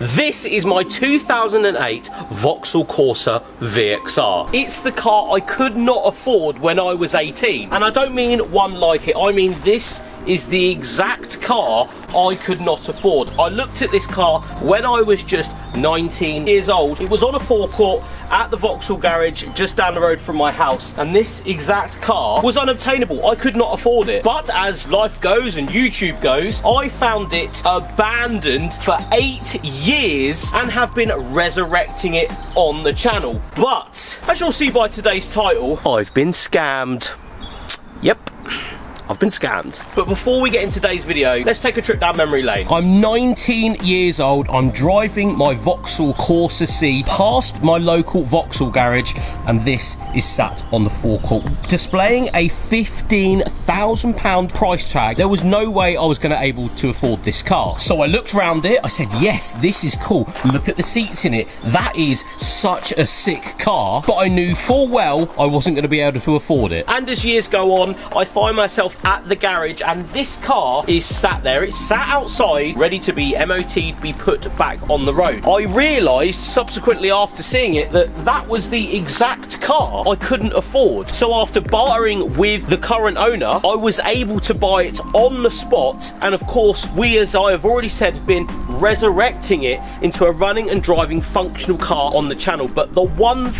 This is my 2008 Vauxhall Corsa VXR. It's the car I could not afford when I was 18. And I don't mean one like it, I mean this is the exact car I could not afford. I looked at this car when I was just 19 years old. It was on a forecourt at the Vauxhall garage just down the road from my house, and this exact car was unobtainable. I could not afford it. But as life goes and YouTube goes, I found it abandoned for 8 years and have been resurrecting it on the channel. But as you'll see by today's title, I've been scammed. Yep, I've been scammed. But before we get into today's video, let's take a trip down memory lane. I'm 19 years old. I'm driving my Vauxhall Corsa C past my local Vauxhall garage, and this is sat on the forecourt, displaying a £15,000 price tag. There was no way I was going to able to afford this car. So I looked around it. I said, yes, this is cool. Look at the seats in it. That is such a sick car. But I knew full well I wasn't going to be able to afford it. And as years go on, I find myself at the garage, and this car is sat there. It's sat outside, ready to be MOT'd, be put back on the road. I realised subsequently after seeing it that that was the exact car I couldn't afford. So after bartering with the current owner, I was able to buy it on the spot. And of course, we, as I have already said, have been resurrecting it into a running and driving functional car on the channel. But the one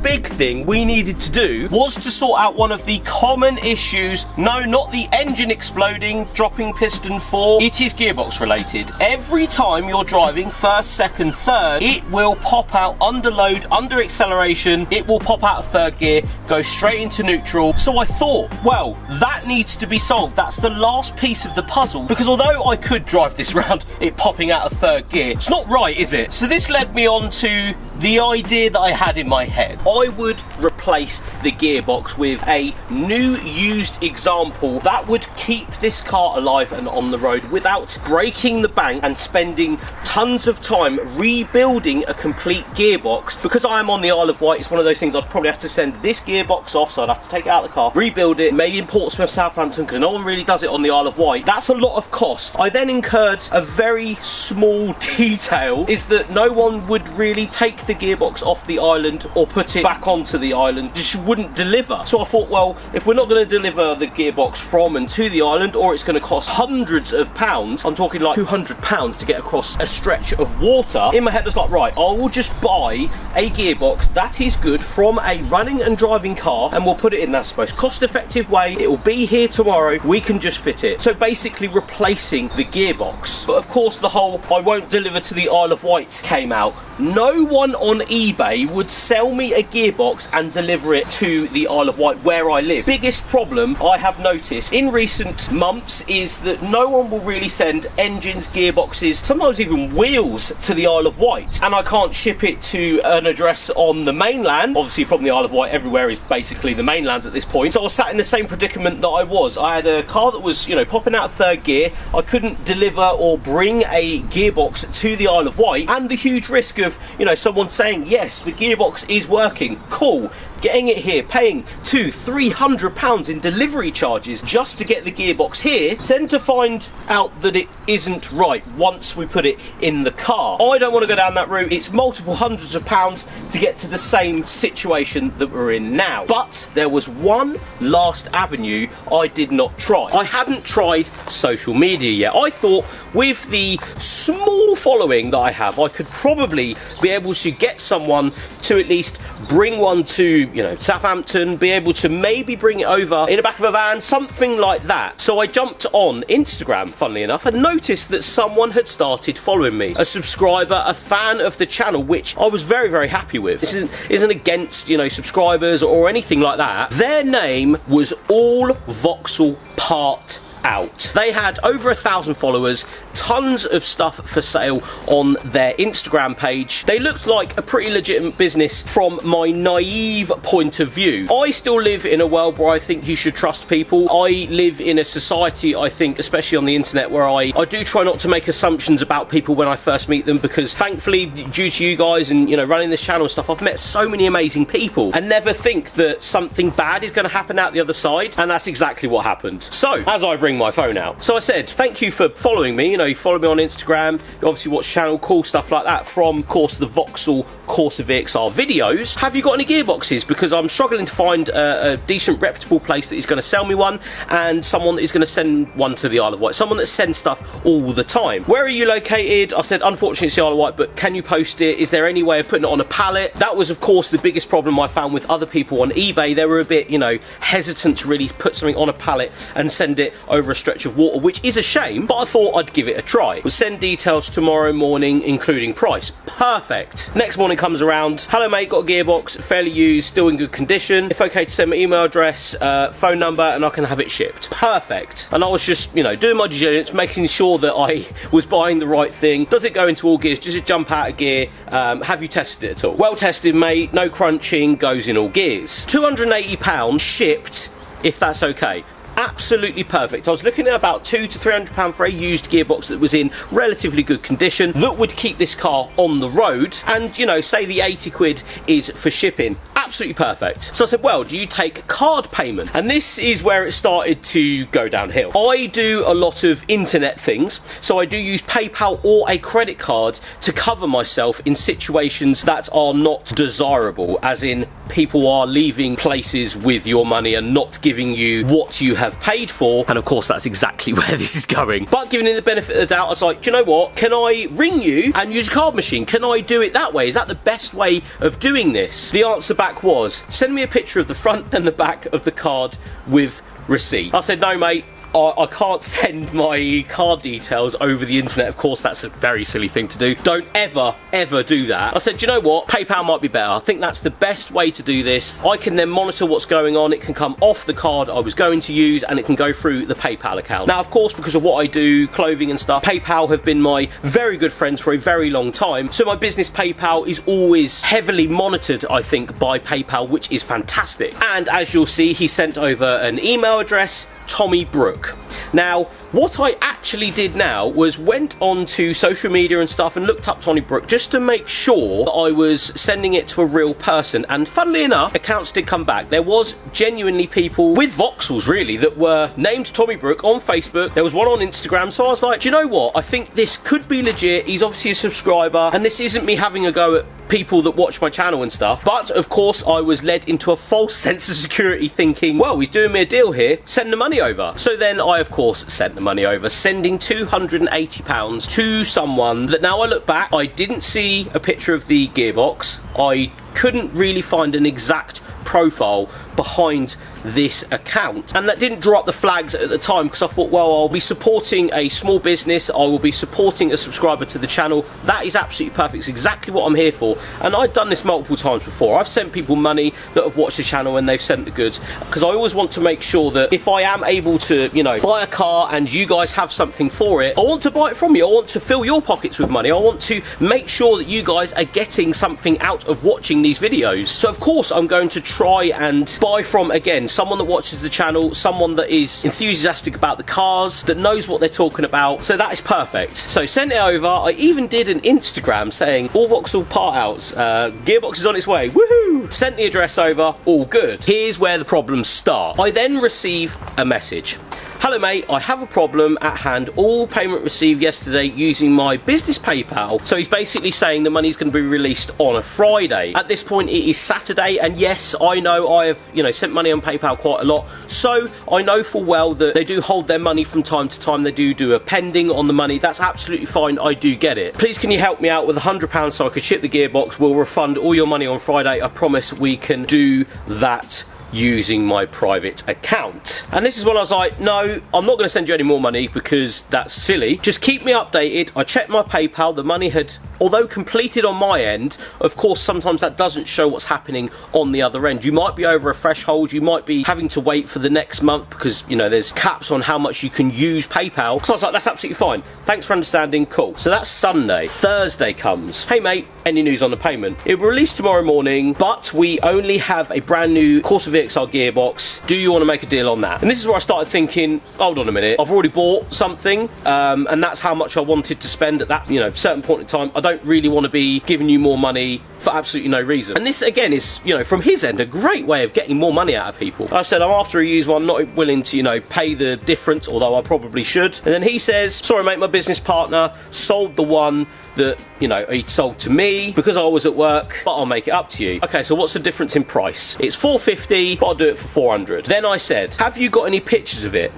big thing we needed to do was to sort out one of the common issues. No, not the engine exploding, dropping piston 4. It is gearbox related. Every time you're driving first, second, third, it will pop out under load, under acceleration. It will pop out of third gear, go straight into neutral. So I thought, well, that needs to be solved. That's the last piece of the puzzle, because although I could drive this round it popping out of third gear, it's not right, is it? So this led me on to the idea that I had in my head. I would replace the gearbox with a new used example that would keep this car alive and on the road without breaking the bank and spending tons of time rebuilding a complete gearbox. Because I am on the Isle of Wight, it's one of those things I'd probably have to send this gearbox off, so I'd have to take it out of the car, rebuild it, maybe in Portsmouth, Southampton, because no one really does it on the Isle of Wight. That's a lot of cost. I then incurred a very small detail, is that no one would really take the gearbox off the island or put it back onto the island. Just wouldn't deliver. So I thought, well, if we're not going to deliver the gearbox from and to the island, or it's going to cost hundreds of pounds, I'm talking like £200 to get across a stretch of water, in my head I was like, right, I will just buy a gearbox that is good from a running and driving car, and we'll put it in. That's the most cost effective way. It will be here tomorrow, we can just fit it. So basically replacing the gearbox. But of course the whole I won't deliver to the Isle of Wight came out. No one on eBay would sell me a gearbox and deliver it to the Isle of Wight where I live. Biggest problem I have noticed in recent months is that no one will really send engines, gearboxes, sometimes even wheels to the Isle of Wight, and I can't ship it to an address on the mainland. Obviously from the Isle of Wight everywhere is basically the mainland at this point. So I was sat in the same predicament that I was. I had a car that was, you know, popping out of third gear. I couldn't deliver or bring a gearbox to the Isle of Wight, and the huge risk of, you know, someone saying, yes, the gearbox is working, cool, getting it here, paying £200-300 in delivery charges just to get the gearbox here, then to find out that it isn't right once we put it in the car. I don't want to go down that route. It's multiple hundreds of pounds to get to the same situation that we're in now. But there was one last avenue I did not try. I hadn't tried social media yet. I thought with the small following that I have, I could probably be able to get someone to at least bring one to, you know, Southampton, be able to maybe bring it over in the back of a van, something like that. So I jumped on Instagram, funnily enough, and noticed that someone had started following me. A subscriber, a fan of the channel, which I was very, very happy with. This isn't against, you know, subscribers or anything like that. Their name was All Vauxhall Part Out. They had over 1,000 followers, tons of stuff for sale on their Instagram page. They looked like a pretty legitimate business from my naive point of view. I still live in a world where I think you should trust people. I live in a society, I think, especially on the internet, where I do try not to make assumptions about people when I first meet them, because thankfully, due to you guys and, you know, running this channel and stuff, I've met so many amazing people and never think that something bad is going to happen out the other side, and that's exactly what happened. So as I bring bring my phone out. So I said, thank you for following me. You know, you follow me on Instagram, you obviously watch channel, cool stuff like that from, of course, the Vauxhall Corsa VXR videos. Have you got any gearboxes? Because I'm struggling to find a decent, reputable place that is going to sell me one, and someone that is going to send one to the Isle of Wight. Someone that sends stuff all the time. Where are you located? I said, unfortunately, it's the Isle of Wight, but can you post it? Is there any way of putting it on a pallet? That was, of course, the biggest problem I found with other people on eBay. They were a bit, you know, hesitant to really put something on a pallet and send it over a stretch of water, which is a shame, but I thought I'd give it a try. We'll send details tomorrow morning, including price. Perfect. Next morning comes around. Hello mate, got a gearbox, fairly used, still in good condition. If okay to send my email address, phone number, and I can have it shipped. Perfect. And I was just, you know, doing my due diligence, making sure that I was buying the right thing. Does it go into all gears? Does it jump out of gear? Have you tested it at all? Well tested mate, no crunching, goes in all gears. £280 shipped, if that's okay. Absolutely perfect. I was looking at about £200 to £300 for a used gearbox that was in relatively good condition that would keep this car on the road, and, you know, say the 80 quid is for shipping. Absolutely perfect. So I said, well, do you take card payment? And this is where it started to go downhill. I do a lot of internet things, so I do use PayPal or a credit card to cover myself in situations that are not desirable, as in people are leaving places with your money and not giving you what you have paid for. And of course, that's exactly where this is going. But giving it the benefit of the doubt, I was like, do you know what? Can I ring you and use a card machine? Can I do it that way? Is that the best way of doing this? The answer back was, send me a picture of the front and the back of the card with receipt. I said, no mate, I can't send my card details over the internet. Of course, that's a very silly thing to do. Don't ever do that. I said, do you know what? PayPal might be better. I think that's the best way to do this. I can then monitor what's going on. It can come off the card I was going to use, and it can go through the PayPal account. Now, of course, because of what I do, clothing and stuff, PayPal have been my very good friends for a very long time. So my business PayPal is always heavily monitored, I think, by PayPal, which is fantastic. And as you'll see, he sent over an email address, Tommy Brook. Now, what I actually did now was went on to social media and stuff and looked up Tommy Brook just to make sure that I was sending it to a real person, and funnily enough, accounts did come back. There was genuinely people with Vauxhalls really that were named Tommy Brook on Facebook. There was one on Instagram, so I was like, do you know what? I think this could be legit. He's obviously a subscriber, and this isn't me having a go at people that watch my channel and stuff. But of course, I was led into a false sense of security, thinking, well, he's doing me a deal here, send the money over. So then I, of course, sent the money over, sending £280 to someone that, now I look back, I didn't see a picture of the gearbox. I couldn't really find an exact profile behind this account, and that didn't draw up the flags at the time, because I thought, well, I'll be supporting a small business, I will be supporting a subscriber to the channel. That is absolutely perfect. It's exactly what I'm here for, and I've done this multiple times before. I've sent people money that have watched the channel and they've sent the goods, because I always want to make sure that if I am able to, you know, buy a car and you guys have something for it, I want to buy it from you. I want to fill your pockets with money. I want to make sure that you guys are getting something out of watching these videos. So of course I'm going to try and buy from, again, someone that watches the channel, someone that is enthusiastic about the cars, that knows what they're talking about. So that is perfect. So sent it over. I even did an Instagram saying, all Vauxhall part outs, gearbox is on its way, woohoo! Sent the address over, all good. Here's where the problems start. I then receive a message. Hello mate, I have a problem at hand. All payment received yesterday using my business PayPal. So he's basically saying the money's going to be released on a Friday. At this point it is Saturday, and yes, I know I have, you know, sent money on PayPal quite a lot. So I know full well that they do hold their money from time to time. They do a pending on the money. That's absolutely fine. I do get it. Please can you help me out with £100 so I could ship the gearbox? We'll refund all your money on Friday. I promise we can do that using my private account. And this is when I was like, no, I'm not going to send you any more money because that's silly. Just keep me updated. I checked my PayPal. The money had, although completed on my end, of course sometimes that doesn't show what's happening on the other end. You might be over a threshold. You might be having to wait for the next month because, you know, there's caps on how much you can use PayPal. So I was like, that's absolutely fine. Thanks for understanding. Cool. So that's Sunday. Thursday comes. Hey mate, any news on the payment? It will release tomorrow morning, but we only have a brand new Corsa VXR gearbox. Do you want to make a deal on that? And this is where I started thinking, hold on a minute, I've already bought something, and that's how much I wanted to spend at that, you know, certain point in time. I don't really want to be giving you more money for absolutely no reason. And this again is, you know, from his end, a great way of getting more money out of people. I said, I'm after a used one, not willing to, you know, pay the difference, although I probably should. And then he says, sorry mate, my business partner sold the one that, you know, he'd sold to me because I was at work, but I'll make it up to you. Okay, so what's the difference in price? It's $450, but I'll do it for $400. Then I said, have you got any pictures of it?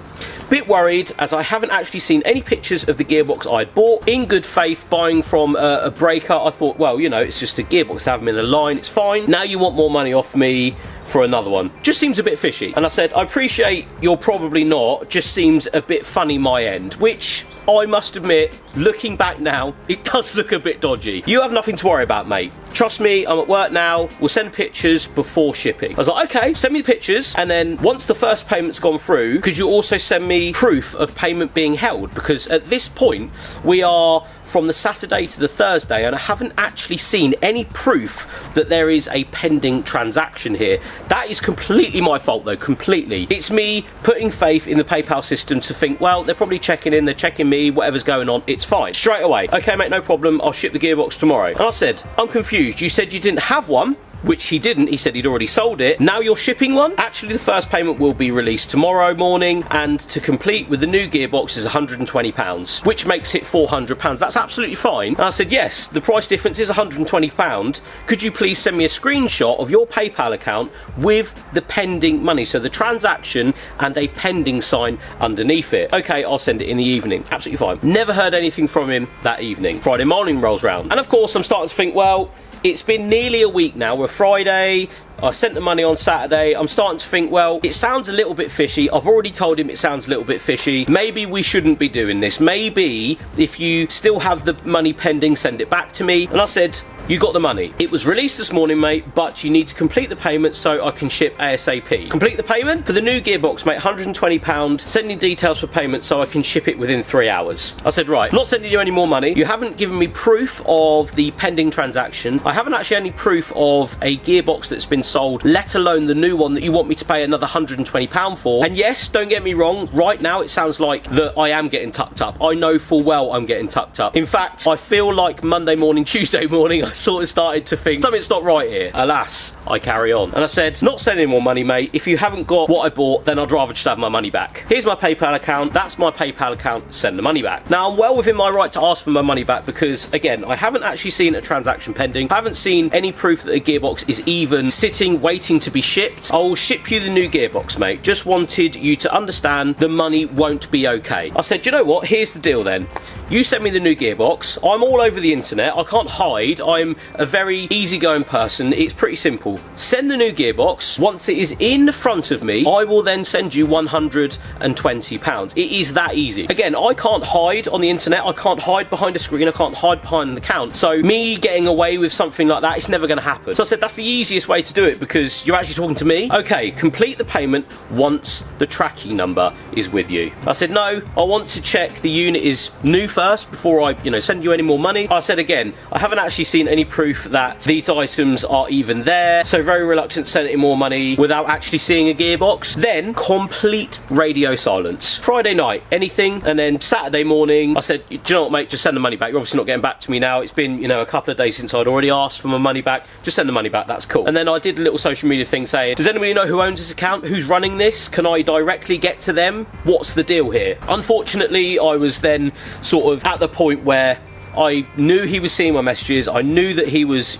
Bit worried, as I haven't actually seen any pictures of the gearbox I'd bought. In good faith, buying from a breaker, I thought, well, you know, it's just a gearbox, have them in a line, it's fine. Now you want more money off me for another one. Just seems a bit fishy. And I said, I appreciate you're probably not, just seems a bit funny my end, which I must admit, looking back now, it does look a bit dodgy. You have nothing to worry about, mate. Trust me, I'm at work now. We'll send pictures before shipping. I was like, okay, send me the pictures. And then once the first payment's gone through, could you also send me proof of payment being held? Because at this point, we are from the Saturday to the Thursday, and I haven't actually seen any proof that there is a pending transaction here. That is completely my fault though, completely. It's me putting faith in the PayPal system to think, well, they're probably checking in, they're checking me, whatever's going on, it's fine. Straight away, okay mate, no problem, I'll ship the gearbox tomorrow. And I said, I'm confused, you said you didn't have one, which he didn't. He said he'd already sold it. Now you're shipping one? Actually, the first payment will be released tomorrow morning, and to complete with the new gearbox is £120, which makes it £400. That's absolutely fine. And I said, yes, the price difference is £120. Could you please send me a screenshot of your PayPal account with the pending money, so the transaction and a pending sign underneath it? Okay, I'll send it in the evening. Absolutely fine. Never heard anything from him that evening. Friday morning rolls round, and of course I'm starting to think, well, it's been nearly a week now. We're Friday. I sent the money on Saturday. I'm starting to think, well, it sounds a little bit fishy. I've already told him it sounds a little bit fishy. Maybe we shouldn't be doing this. Maybe if you still have the money pending, send it back to me. And I said, you got the money. It was released this morning, mate, but you need to complete the payment so I can ship ASAP. Complete the payment? For the new gearbox, mate, £120. Send me details for payment so I can ship it within 3 hours. I said, right, I'm not sending you any more money. You haven't given me proof of the pending transaction. I haven't actually any proof of a gearbox that's been sold, let alone the new one that you want me to pay another £120 for. And yes, don't get me wrong, right now it sounds like that I am getting tucked up. I know full well I'm getting tucked up. In fact, I feel like Monday morning, Tuesday morning, I sort of started to think something's not right here. Alas, I carry on. And I said, not sending more money, mate. If you haven't got what I bought, then I'd rather just have my money back. Here's my PayPal account. That's my PayPal account. Send the money back. Now, I'm well within my right to ask for my money back because, again, I haven't actually seen a transaction pending. I haven't seen any proof that the gearbox is even sitting, waiting to be shipped. I will ship you the new gearbox, mate. Just wanted you to understand the money won't be okay. I said, you know what? Here's the deal then. You send me the new gearbox. I'm all over the internet. I can't hide. I'm a very easygoing person. It's pretty simple. Send the new gearbox. Once it is in front of me, I will then send you £120. It is that easy. Again, I can't hide on the internet. I can't hide behind a screen. I can't hide behind an account. So me getting away with something like that, it's never going to happen. So I said, that's the easiest way to do it because you're actually talking to me. Okay, complete the payment once the tracking number is with you. I said, no, I want to check the unit is new first before I, send you any more money. I said again, I haven't actually seen any proof that these items are even there, so very reluctant to send him more money without actually seeing a gearbox. Then complete radio silence. Friday night, anything, and then Saturday morning, I said, do you know what, mate, just send the money back. You're obviously not getting back to me now. It's been, a couple of days since I'd already asked for my money back. Just send the money back, that's cool. And then I did a little social media thing saying, does anybody know who owns this account? Who's running this? Can I directly get to them? What's the deal here? Unfortunately, I was then sort of at the point where I knew he was seeing my messages. I knew that he was,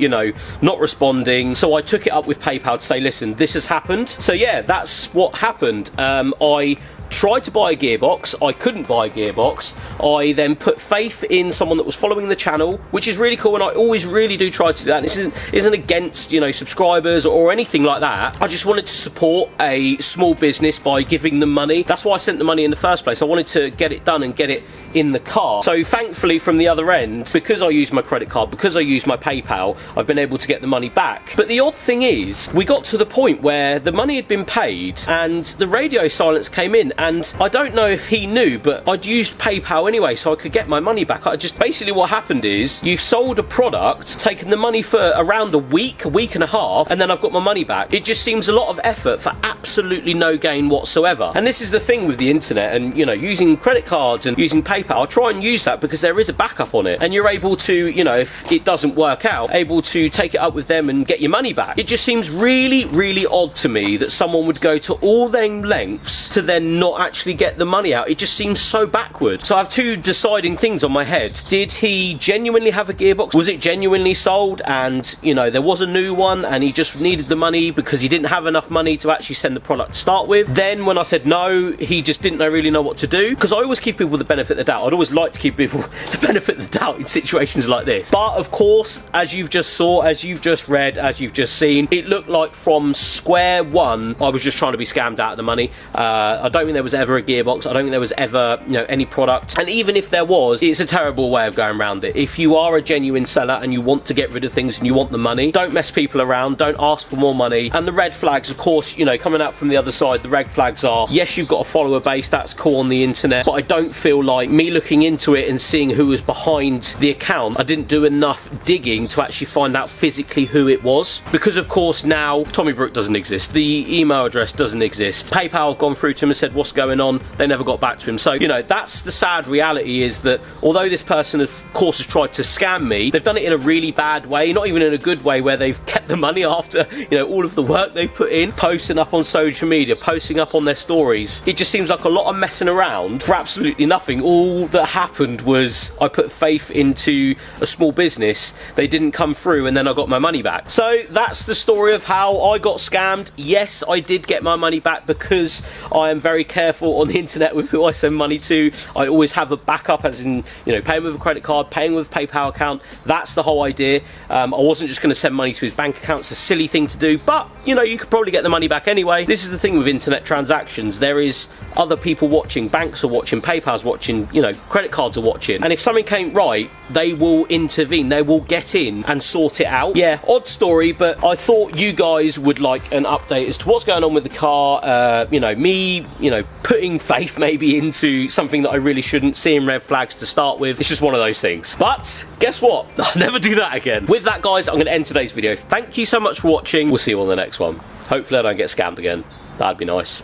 not responding. So I took it up with PayPal to say, listen, this has happened. So yeah, that's what happened. I tried to buy a gearbox. I couldn't buy a gearbox. I then put faith in someone that was following the channel, which is really cool, and I always really do try to do that. This isn't against, subscribers or anything like that. I just wanted to support a small business by giving them money. That's why I sent the money in the first place. I wanted to get it done and get it in the car. So thankfully from the other end, because I used my credit card, because I used my PayPal, I've been able to get the money back. But the odd thing is, we got to the point where the money had been paid and the radio silence came in, and I don't know if he knew, but I'd used PayPal anyway so I could get my money back. Basically what happened is, you've sold a product, taken the money for around a week and a half, and then I've got my money back. It just seems a lot of effort for absolutely no gain whatsoever. And this is the thing with the internet and, using credit cards and using PayPal PayPal, I try and use that because there is a backup on it, and you're able to, you know, if it doesn't work out, able to take it up with them and get your money back. It just seems really, really odd to me that someone would go to all them lengths to then not actually get the money out. It just seems so backward. So I have two deciding things on my head. Did he genuinely have a gearbox? Was it genuinely sold and, you know, there was a new one and he just needed the money because he didn't have enough money to actually send the product to start with? Then when I said no, he just didn't really know what to do, because I always give people the benefit of the doubt. I'd always like to give people the benefit of the doubt in situations like this. But of course, as you've just saw, as you've just read, as you've just seen, it looked like from square one I was just trying to be scammed out of the money. I don't think there was ever a gearbox. I don't think there was ever, you know, any product. And even if there was, it's a terrible way of going around it. If you are a genuine seller and you want to get rid of things and you want the money, don't mess people around, don't ask for more money. And the red flags, of course, you know, coming out from the other side, the red flags are, yes, you've got a follower base, that's cool on the internet, but I don't feel like me looking into it and seeing who was behind the account, I didn't do enough digging to actually find out physically who it was. Because of course now Tommy Brook doesn't exist, the email address doesn't exist, PayPal have gone through to him and said what's going on, they never got back to him. So, you know, that's the sad reality, is that although this person of course has tried to scam me, they've done it in a really bad way, not even in a good way where they've kept the money after, you know, all of the work they've put in, posting up on social media, posting up on their stories. It just seems like a lot of messing around for absolutely nothing. All that happened was I put faith into a small business, they didn't come through, and then I got my money back. So that's the story of how I got scammed. Yes, I did get my money back because I am very careful on the internet with who I send money to. I always have a backup, as in, you know, paying with a credit card, paying with a PayPal account. That's the whole idea. I wasn't just going to send money to his bank account. It's a silly thing to do, but you know, you could probably get the money back anyway. This is the thing with internet transactions. There is other people watching, banks are watching, PayPal's watching, you know, credit cards are watching, and if something ain't right, they will intervene, they will get in and sort it out. Yeah, odd story, but I thought you guys would like an update as to what's going on with the car. You know, me, you know, putting faith maybe into something that I really shouldn't, seeing red flags to start with. It's just one of those things. But guess what? I'll never do that again. With that, guys, I'm going to end today's video. Thank you so much for watching. We'll see you on the next one. Hopefully I don't get scammed again. That'd be nice.